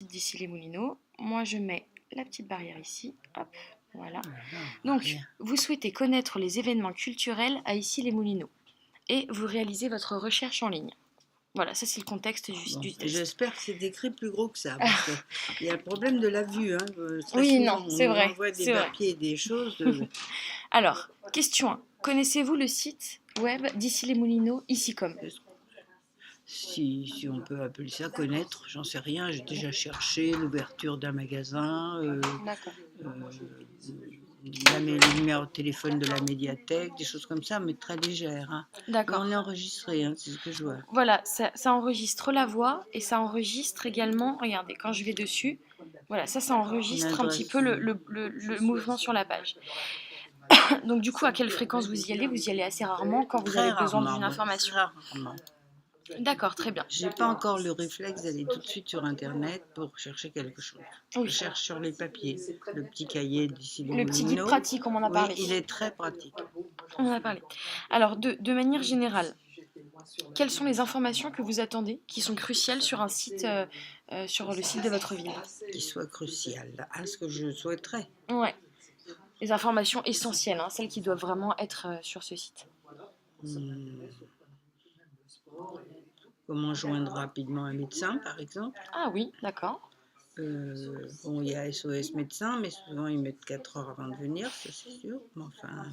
d'ici les Moulineaux. Moi, je mets la petite barrière ici. Hop, voilà. Oh là là, Donc, rien. vous souhaitez connaître les événements culturels à ici les Moulineaux et vous réalisez votre recherche en ligne. Voilà, ça c'est le contexte Bon, du test. j'espère que c'est écrit plus gros que ça, parce qu'il y a le problème de la vue. Hein. Très Oui, non, souvent, on c'est nous vrai, envoie des c'est vrai. papiers et des choses. Alors, question 1. Connaissez-vous le site web d'ici les Moulineaux, Icicom? Si on peut appeler ça connaître, j'en sais rien. J'ai déjà cherché l'ouverture d'un magasin, D'accord. euh, le numéro de téléphone de la médiathèque, des choses comme ça, mais très légères. Hein. Mais on est D'accord. enregistré, hein, c'est ce que je vois. Voilà, ça enregistre la voix et ça enregistre également, regardez, quand je vais dessus, voilà, ça Une enregistre un petit adresse. peu le mouvement sur la page. Donc du coup, à quelle fréquence vous y allez? Vous y allez assez rarement quand vous Très avez besoin rarement, d'une oui, information. très rarement. D'accord, très bien. J'ai pas encore le réflexe d'aller tout de suite sur Internet pour chercher quelque chose. Je Oui, cherche sur les papiers. Le petit cahier d'ici les le petit guide Moulineaux, pratique, on en a oui, parlé. il est très pratique. On en a parlé. Alors, de manière générale, quelles sont les informations que vous attendez qui sont cruciales sur un site, sur le site de votre ville? Qu'il soit crucial. Ah, ce que je souhaiterais. Ouais, les informations essentielles, hein, celles qui doivent vraiment être sur ce site. Hmm, comment joindre rapidement un médecin, par exemple. Ah oui, d'accord. Bon, il y a SOS médecin, mais souvent ils mettent 4 heures avant de venir, ça c'est sûr. Mais enfin,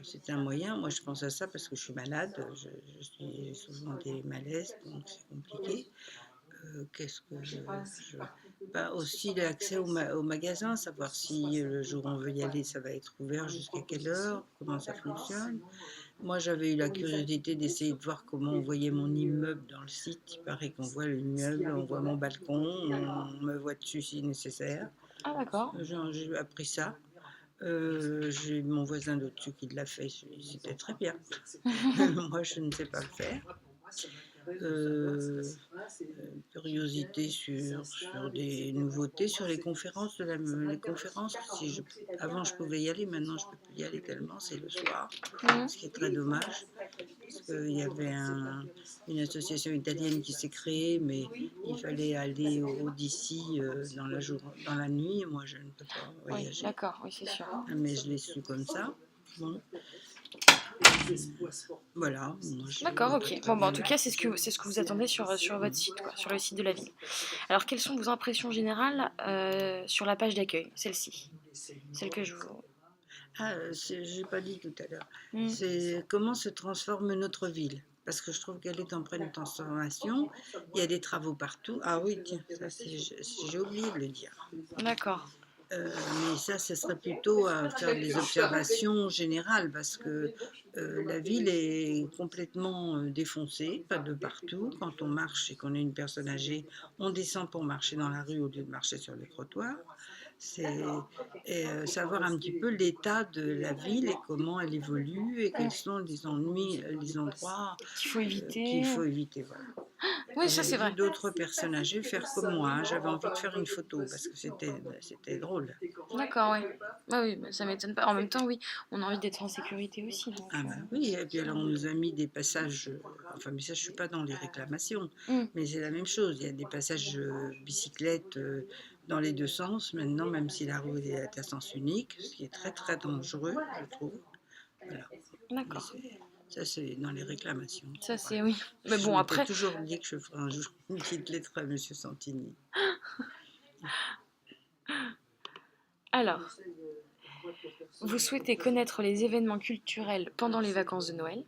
c'est un moyen. Moi, je pense à ça parce que je suis malade. J'ai souvent des malaises, donc c'est compliqué. Qu'est-ce que bah, aussi l'accès au magasin, savoir si le jour où on veut y aller, ça va être ouvert jusqu'à quelle heure, comment ça fonctionne. Moi, j'avais eu la curiosité d'essayer de voir comment on voyait mon immeuble dans le site. Il paraît qu'on voit l'immeuble, on voit mon balcon, on me voit dessus si nécessaire. Ah d'accord. J'ai appris ça. J'ai mon voisin d'au-dessus qui l'a fait, c'était très bien. Moi, je ne sais pas le faire. Euh, Curiosité sur des nouveautés, sur les conférences les conférences. Avant, je pouvais y aller, maintenant, je ne peux plus y aller tellement, c'est le soir, Mhm. ce qui est très dommage. Parce qu'il y avait une association italienne qui s'est créée, mais il fallait aller au d'ici dans la nuit. Moi, je ne peux pas Oui, voyager. d'accord, oui, c'est sûr. Mais je l'ai su comme ça. Bon, voilà. Moi, D'accord, très, ok. très Bon, bah, en bien. tout cas, c'est ce que vous attendez sur votre site, quoi, sur le site de la ville. Alors, quelles sont vos impressions générales sur la page d'accueil, celle-ci, celle que je vous... Ah, j'ai pas dit tout à l'heure. Hmm. C'est comment se transforme notre ville. Parce que je trouve qu'elle est en pleine transformation. Il y a des travaux partout. Ah oui, tiens, ça j'ai oublié de le dire. D'accord. Mais ça, ce serait plutôt à faire des observations générales parce que la ville est complètement défoncée, pas de partout. Quand on marche et qu'on est une personne âgée, on descend pour marcher dans la rue au lieu de marcher sur les trottoirs. C'est savoir un petit peu l'état de la ville et comment elle évolue et quels sont les ennuis, les endroits Qu'il faut qu'il éviter. faut éviter. Voilà. Oui, ça J'ai c'est vu vrai. d'autres personnes âgées faire comme moi. Hein. J'avais envie de faire une photo parce que c'était drôle. D'accord, oui. Ah oui, bah, ça m'étonne pas. En même temps, oui, on a envie d'être en sécurité aussi. Donc, Ah bah oui, et puis alors on nous a mis des passages, enfin mais ça je suis pas dans les réclamations, hmm. mais c'est la même chose, il y a des passages bicyclettes dans les deux sens maintenant, même si la route est à sens unique, ce qui est très très dangereux, je trouve. Voilà. Mais D'accord. ça c'est dans les réclamations. Ça c'est Voilà. oui. Mais Je bon, m'étais après, toujours dit que je ferais un jour une petite lettre à Monsieur Santini. alors, vous souhaitez connaître les événements culturels pendant les vacances de Noël.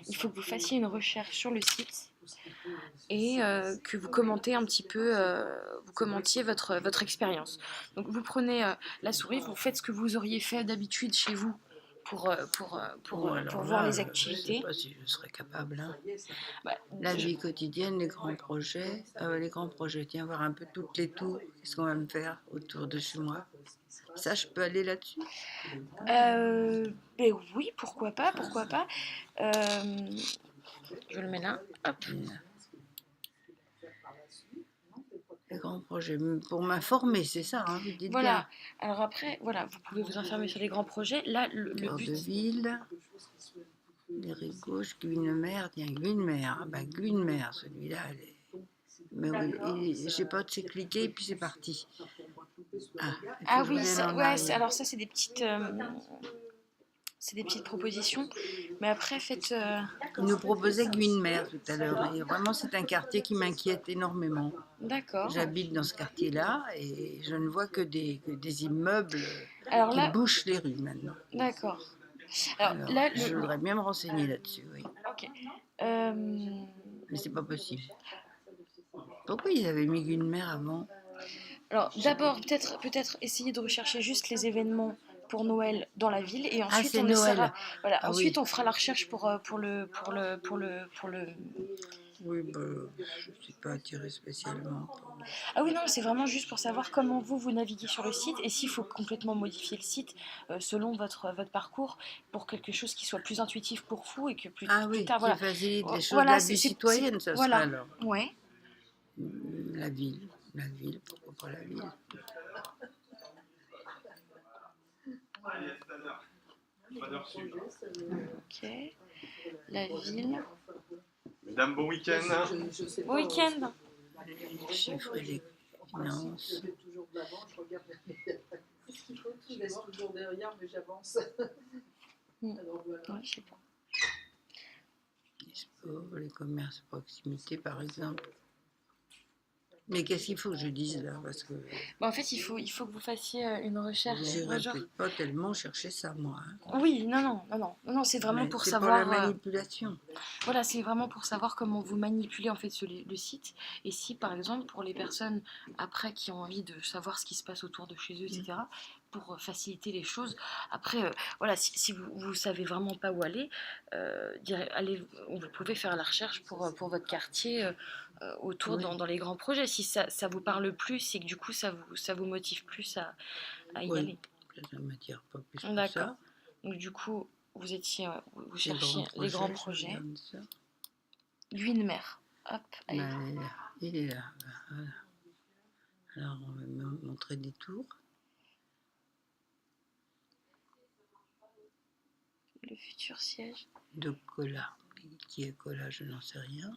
Il faut que vous fassiez une recherche sur le site et que vous commentez un petit peu, vous commentiez votre expérience. Donc vous prenez la souris, vous faites ce que vous auriez fait d'habitude chez vous Oh, alors pour voir là, les je ne sais activités. pas si je serais capable. Hein. Bah, La vie quotidienne, les grands projets, tiens, voir un peu toutes les tours, qu'est-ce qu'on va me faire autour de chez moi. Ça, je peux aller là-dessus. ben oui, pourquoi pas, pourquoi pas. Euh, je le mets là, hop. Les grands projets, pour m'informer, c'est ça, hein, vous dites bien. Voilà. Alors après, voilà, vous pouvez vous enfermer sur les grands projets. Là, le Cœur de but, ville, les rives gauche, Guynemer, tiens, Guynemer, ah ben Guynemer, celui-là, Mais oui, et j'ai pas, c'est cliqué et puis c'est parti. Ah, il faut Ah que je oui, revienne en ouais, arrière. alors ça, c'est des petites propositions. Mais après, faites... Il nous proposait Guynemer tout à l'heure. Et vraiment, c'est un quartier qui m'inquiète énormément. D'accord. J'habite dans ce quartier-là et je ne vois que des immeubles Alors qui là, bouchent les rues maintenant. d'accord. Alors Alors, là, je voudrais bien me renseigner là-dessus, oui. Ok. Mais c'est pas possible. Pourquoi ils avaient mis Guynemer avant? Alors d'abord, peut-être essayer de rechercher juste les événements pour Noël dans la ville et Ah, ensuite c'est on essaiera, Noël. voilà, Ah ensuite oui. on fera la recherche pour le... Oui, bah, je ne suis pas attirée spécialement. Ah oui, non, c'est vraiment juste pour savoir comment vous naviguez sur le site et s'il faut complètement modifier le site selon votre parcours pour quelque chose qui soit plus intuitif pour vous et que Ah plus oui, tard, qui voilà. facilite les choses de Voilà, la vie citoyenne, ça serait voilà, alors. ouais. La ville, pourquoi pas la ville? Ok, la ville. Mesdames, bon week-end. Bon week-end. Les chiffres et les finances. Ouais, je sais pas. Les sports, les commerces de proximité, par exemple. Mais qu'est-ce qu'il faut que je dise là? Parce que En fait, il faut que vous fassiez une recherche. j'irai peut-être pas tellement chercher ça, moi. Hein. Oui, non, c'est vraiment Mais pour c'est pour la savoir. manipulation. Voilà, c'est vraiment pour savoir comment vous manipulez en fait le site. Et si, par exemple, pour les personnes après qui ont envie de savoir ce qui se passe autour de chez eux, etc., pour faciliter les choses. Après, voilà, si vous savez vraiment pas où aller, allez, vous pouvez faire la recherche pour votre quartier autour Oui. dans les grands projets. Si ça vous parle plus et que du coup ça vous motive plus à y Oui, aller. ça ne m'attire pas plus que D'accord. ça. Donc du coup, vous Les cherchiez grands les grands projets, je projets. regarde ça. Guynemer. Hop, allez. Ben, il est là. Voilà. Alors, on va me montrer des tours. Le futur siège. De Cola. Qui est Cola, je n'en sais rien.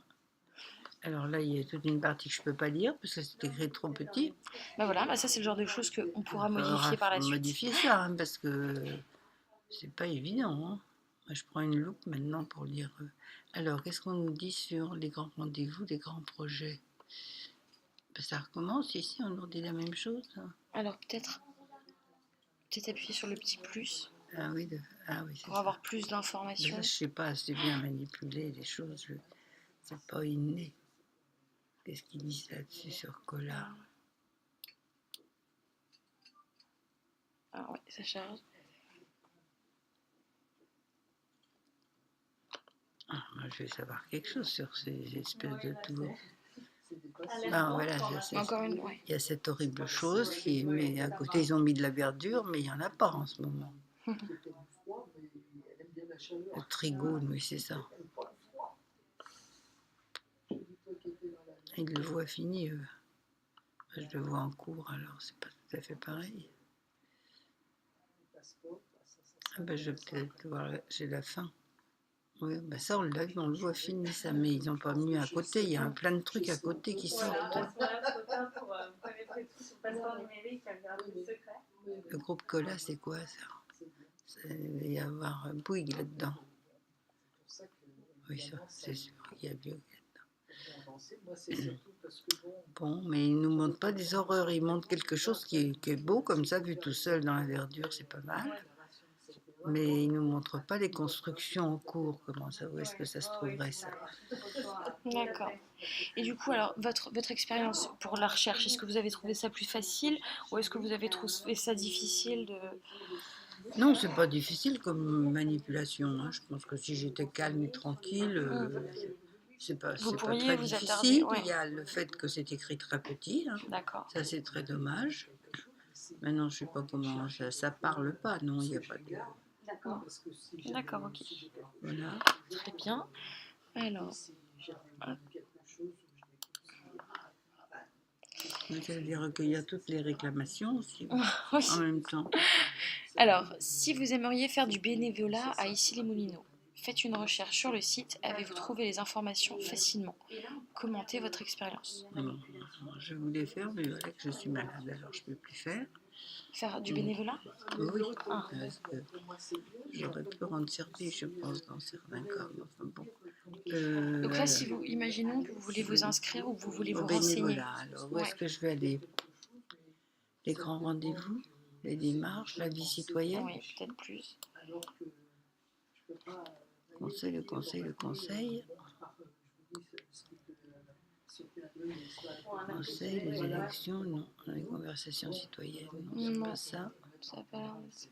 Alors là, il y a toute une partie que je ne peux pas lire parce que c'est écrit trop petit. Ben voilà, ça c'est le genre de choses qu'on pourra modifier par la suite. Modifier ça, hein, parce que c'est pas évident. Hein. Moi, je prends une loupe maintenant pour lire. Alors, qu'est-ce qu'on nous dit sur les grands rendez-vous, les grands projets? Ben, ça recommence ici, on nous dit la même chose. Hein. Alors peut-être appuyer sur le petit plus Ah oui, c'est pour ça. avoir plus d'informations. Ben, je sais pas assez bien manipuler les choses. C'est pas inné. Qu'est-ce qu'ils disent là-dessus sur Cola? Ah ouais, ça charge. Ah, moi, je vais savoir quelque chose sur ces espèces de tours. Ben, voilà, Encore une, ouais. il y a cette horrible chose qui, mais à côté ils ont mis de la verdure, mais il n'y en a pas en ce moment. Le trigone, oui, c'est ça. Ils le voient fini, eux. Je le vois en cours, alors c'est pas tout à fait pareil. Ah ben, je vais peut-être voir, j'ai la faim. Oui, ben ça, on le voit fini, ça, mais ils n'ont pas mis à côté. Il y a plein de trucs à côté qui sortent. Le groupe Cola, c'est quoi ça? Il va y avoir Bouygues là-dedans. Oui, ça, c'est sûr, il y a Bouygues là-dedans. Bon, mais ils ne nous montrent pas des horreurs, ils montrent quelque chose qui est beau, comme ça, vu tout seul dans la verdure, c'est pas mal. Mais ils ne nous montrent pas les constructions en cours, où est-ce que ça se trouverait ça? D'accord. Et du coup, alors, votre expérience pour la recherche, est-ce que vous avez trouvé ça plus facile ou est-ce que vous avez trouvé ça difficile de... Non, c'est pas difficile comme manipulation. Hein. Je pense que si j'étais calme et tranquille, c'est pas très vous difficile. attarder, ouais. Il y a le fait que c'est écrit très petit. Hein. D'accord. Ça, c'est très dommage. Maintenant, je sais pas comment ça parle pas. Non, il n'y a pas de. D'accord, ok. Voilà. Très bien. Alors. C'est-à-dire qu'il y a toutes les réclamations aussi, Oui. en même temps. Alors, si vous aimeriez faire du bénévolat à Issy-les-Moulineaux, Faites une recherche sur le site. Avez-vous trouvé les informations facilement? Commentez votre expérience. Bon, je voulais faire, mais voilà que je suis malade, alors je ne peux plus faire. Faire du bénévolat? Oui, Ah. parce que j'aurais pu rendre service, je pense, dans certains cas. Mais enfin bon. Donc là, si vous imaginons que vous voulez vous inscrire ou que vous voulez vous renseigner. Bénévolat, alors où est-ce que je vais aller? Les grands rendez-vous, les démarches, la vie citoyenne, Oui, peut-être plus. le conseil, les élections, non, les conversations citoyennes, non, c'est Non. pas ça. Ça a pas l'air de ça.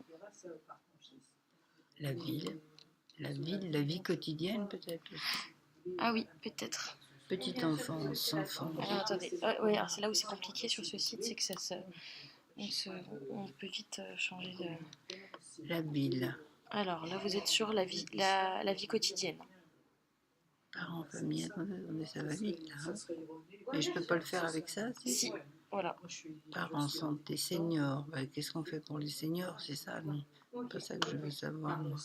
La vie quotidienne peut-être aussi. Ah oui, peut-être. Petite enfance, Alors attendez, oui, alors c'est là où c'est compliqué sur ce site, c'est que on peut vite changer de... La ville, Alors là, vous êtes sur la vie quotidienne. parents, famille, attendez, ça va vite là. Hein. Mais je peux pas le faire avec ça. Si, voilà. Parents, santé, seniors, bah, qu'est-ce qu'on fait pour les seniors? C'est ça, non? C'est pas ça que je veux savoir, moi.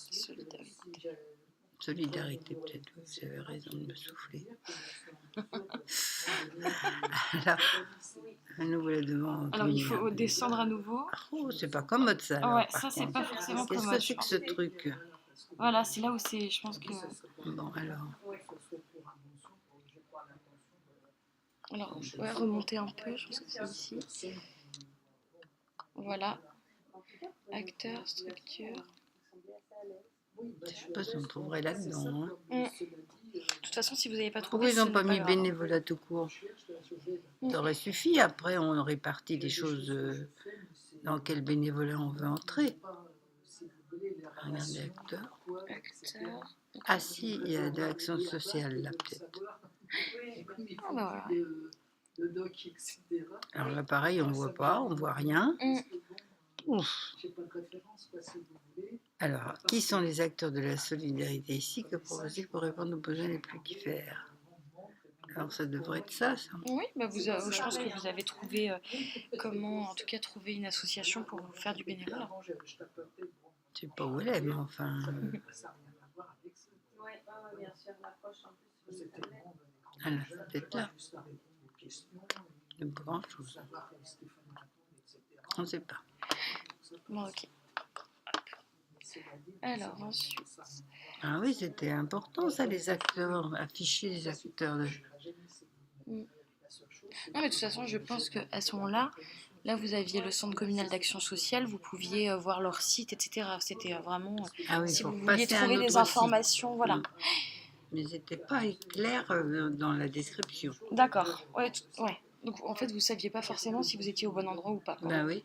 Solidarité, peut-être, vous avez raison de me souffler. Alors, nous voilà devant. Alors, il faut descendre à nouveau. Oh, c'est pas commode ça. Ah ouais, ça, c'est pas forcément commode. Qu'est-ce que c'est que ce truc? Voilà, c'est là où c'est, je pense que... Bon, alors. Alors, ouais, remonter un peu, je pense que c'est ici. Voilà. Acteur, structure. Je sais pas si on trouverait là-dedans. Hein. De toute façon, si vous n'avez pas trouvé... Pourquoi ils n'ont pas mis bénévolat tout court? Ça aurait suffi. Après, on répartit les choses dans quel bénévolat on veut entrer. Regardez, acteur. Ah si, il y a de l'action sociale là, peut-être. Ah bah voilà. Alors là, pareil, on ne voit rien. Ouf. Alors, qui sont les acteurs de la solidarité ici? Que proposez-vous pour répondre aux besoins les plus divers? Alors, ça devrait être ça. Oui, bah je pense que vous avez trouvé comment, en tout cas, trouver une association pour vous faire du bénévolat. Je sais pas où elle est, mais enfin... Alors, c'est peut-être là. Il n'y a pas grand-chose. On ne sait pas. Bon, ok. Alors, ensuite... Ah oui, c'était important, ça, les acteurs. Afficher les acteurs. Non, mais de toute façon, je pense qu'à ce moment-là, là, vous aviez le Centre communal d'action sociale, vous pouviez voir leur site, etc. C'était vraiment... Ah oui, si vous vouliez trouver des informations, site. Voilà. Mais c'était pas clair dans la description. D'accord, ouais. Donc, en fait, vous ne saviez pas forcément si vous étiez au bon endroit ou pas. Ben oui.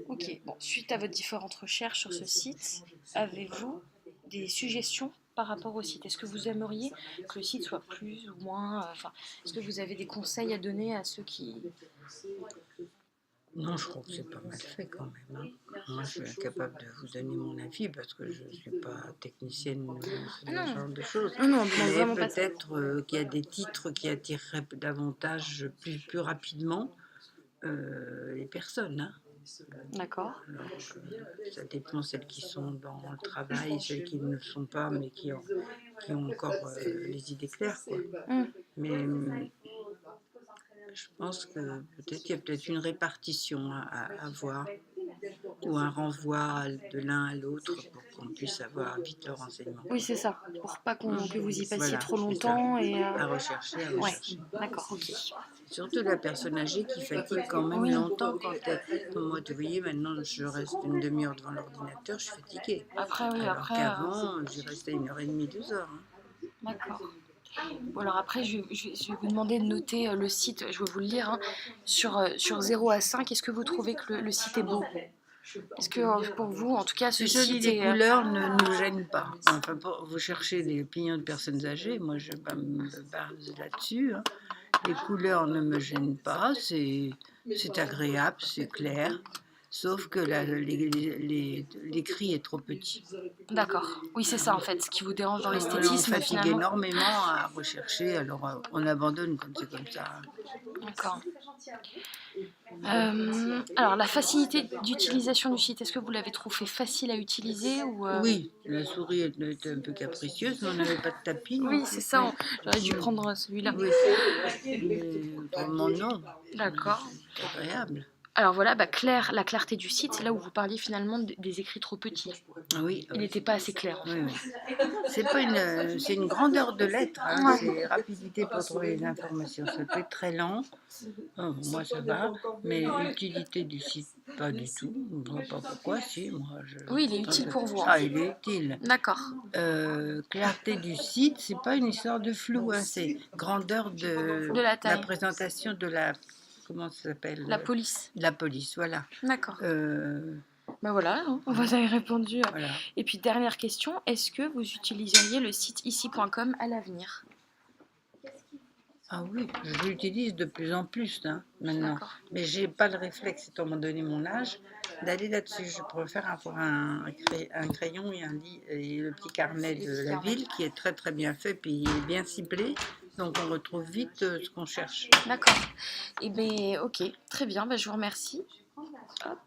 Ok, bon, suite à votre différentes recherches sur ce site, avez-vous des suggestions par rapport au site? Est-ce que vous aimeriez que le site soit plus ou moins... est-ce que vous avez des conseils à donner à ceux qui... Non, je crois que c'est pas mal fait quand même. Hein. Moi, je suis incapable de vous donner mon avis parce que je ne suis pas technicienne sur ce genre de choses. Non, mais peut-être qu'il y a des titres qui attireraient davantage, plus rapidement les personnes. Hein. D'accord. Alors, ça dépend celles qui sont dans le travail, celles qui ne le sont pas, mais qui ont encore les idées claires. Quoi. Mais je pense que peut-être qu'il y a peut-être une répartition à voir ou un renvoi de l'un à l'autre pour qu'on puisse avoir vite le renseignement. Oui, c'est ça, pour pas que vous y passiez trop longtemps. Et à rechercher. Ouais, d'accord, ok. Surtout la personne âgée qui fatigue quand même longtemps. Moi, tu voyez, maintenant, je reste une demi-heure devant l'ordinateur, je suis fatiguée. Après, oui, alors qu'avant, j'y restais 1h30, 2 heures. Hein. D'accord. Bon, alors après, je vais vous demander de noter le site, je vais vous le lire, hein, sur 0 à 5, est-ce que vous trouvez que le site est beau? Est-ce que pour vous, en tout cas, ce site est... Les couleurs ne nous gênent pas. Enfin, vous cherchez des opinions de personnes âgées, moi je me base là-dessus. Hein. Les couleurs ne me gênent pas, c'est agréable, c'est clair. sauf que l'écrit est trop petit. D'accord. Oui, c'est ça en fait, ce qui vous dérange dans On l'esthétisme fatigue finalement. énormément à rechercher, alors on abandonne quand c'est comme ça. D'accord. Alors, la facilité d'utilisation du site, est-ce que vous l'avez trouvé facile à utiliser ou Oui, la souris était un peu capricieuse, mais on n'avait pas de tapis non Oui, plus. c'est ça. J'aurais dû prendre celui-là. Oui, mais autrement non. D'accord. C'est agréable. Alors voilà, la clarté du site, c'est là où vous parliez finalement des écrits trop petits. Oui, Il n'était pas assez clair. En fait. oui. C'est une grandeur de lettres, hein. Ouais. C'est rapidité pour trouver les informations. Ça peut être très lent. Oh, moi ça va, mais l'utilité du site, pas du tout. Je ne vois pas pourquoi, si. Oui, il est utile pour vous. Hein. Ah, il est utile. D'accord. Clarté du site, c'est pas une histoire de flou, hein. C'est grandeur de la taille. la présentation de la. Comment ça s'appelle? La police. La police, voilà. D'accord. Ben voilà, hein, on vous avait répondu. Voilà. Et puis dernière question, est-ce que vous utiliseriez le site ici.com à l'avenir? Ah oui, je l'utilise de plus en plus maintenant. Mais j'ai pas le réflexe, étant donné mon âge, d'aller là-dessus. Je préfère avoir un crayon et et le petit carnet de la ville qui est très très bien fait, puis il est bien ciblé. Donc on retrouve vite ce qu'on cherche. D'accord. Eh bien, ok, très bien, je vous remercie. Hop.